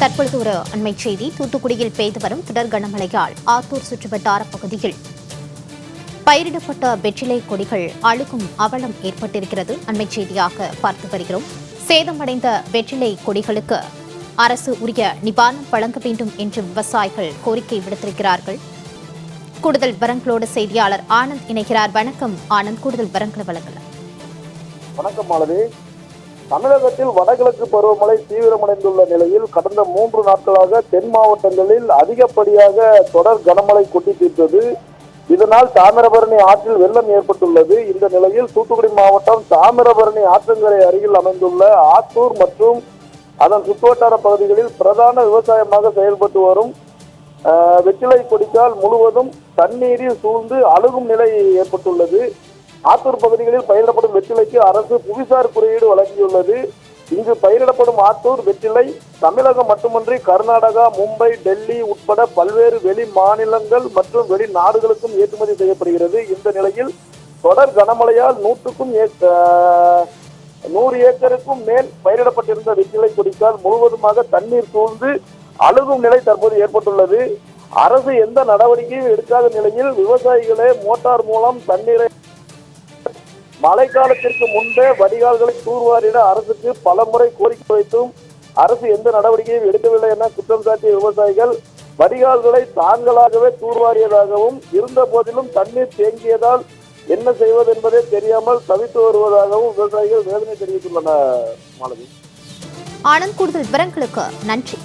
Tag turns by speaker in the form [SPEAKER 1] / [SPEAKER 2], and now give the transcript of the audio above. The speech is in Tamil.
[SPEAKER 1] தற்பொழுது ஒரு அண்மை செய்தி. தூத்துக்குடியில் பெய்து வரும் தொடர் கனமழையால் ஆத்தூர் சுற்றுவட்டார பகுதியில் பயிரிடப்பட்ட வெற்றிலை கொடிகள் அழுகும் அவலம் ஏற்பட்டிருக்கிறது. அண்மை செய்தியாக பார்த்து வருகிறோம். சேதமடைந்த வெற்றிலை கொடிகளுக்கு அரசு உரிய நிவாரணம் வழங்க வேண்டும் என்று விவசாயிகள் கோரிக்கை விடுத்திருக்கிறார்கள். கூடுதல் விவரங்களோடு செய்தியாளர் ஆனந்த் இணைகிறார். வணக்கம் ஆனந்த், கூடுதல் விவரங்களை வழங்கலாம்.
[SPEAKER 2] வணக்கம் மாலதி. தமிழகத்தில் வடகிழக்கு பருவமழை தீவிரமடைந்துள்ள நிலையில் கடந்த 3 நாட்களாக தென் மாவட்டங்களில் அதிகப்படியாக தொடர் கனமழை கொட்டி தீர்த்தது. இதனால் தாமிரபரணி ஆற்றில் வெள்ளம் ஏற்பட்டுள்ளது. இந்த நிலையில் தூத்துக்குடி மாவட்டம் தாமிரபரணி ஆற்றங்கரை அருகில் அமைந்துள்ள ஆத்தூர் மற்றும் அதன் சுற்றுவட்டார பகுதிகளில் பிரதான விவசாயமாக செயல்பட்டு வரும் வெற்றிலை கொடிக்கால் முழுவதும் தண்ணீரில் சூழ்ந்து அழுகும் நிலை ஏற்பட்டுள்ளது. ஆத்தூர் பகுதிகளில் பயிரிடப்படும் வெற்றிலைக்கு அரசு புவிசார் குறியீடு வழங்கியுள்ளது. இங்கு பயிரிடப்படும் ஆத்தூர் வெற்றிலை தமிழகம் மட்டுமன்றி கர்நாடகா, மும்பை, டெல்லி உட்பட பல்வேறு வெளி மாநிலங்கள் மற்றும் வெளிநாடுகளுக்கும் ஏற்றுமதி செய்யப்படுகிறது. இந்த நிலையில் தொடர் கனமழையால் 100 ஏக்கருக்கும் மேல் பயிரிடப்பட்டிருந்த வெற்றிலை கொடிக்கால் முழுவதுமாக தண்ணீர் சூழ்ந்து அழுகும் நிலை தற்போது ஏற்பட்டுள்ளது. அரசு எந்த நடவடிக்கையும் எடுக்காத நிலையில் விவசாயிகளே மோட்டார் மூலம் தண்ணீரை மழைக்காலத்திற்கு முன்பே வடிகால்களை தூர்வாரிட அரசுக்கு பலமுறை கோரிக்கை வைத்தும் அரசு எந்த நடவடிக்கையும் எடுக்கவில்லை என குற்றம் சாட்டிய விவசாயிகள் வடிகால்களை தாங்களாகவே தூர்வாரியதாகவும் இருந்த போதிலும் தண்ணீர் தேங்கியதால் என்ன செய்வது என்பதே தெரியாமல் தவித்து வருவதாகவும் விவசாயிகள் வேதனை தெரிவித்துள்ளனர். மாலதி,
[SPEAKER 1] ஆனந்த், கூடுதல் விவரங்களுக்கு நன்றி.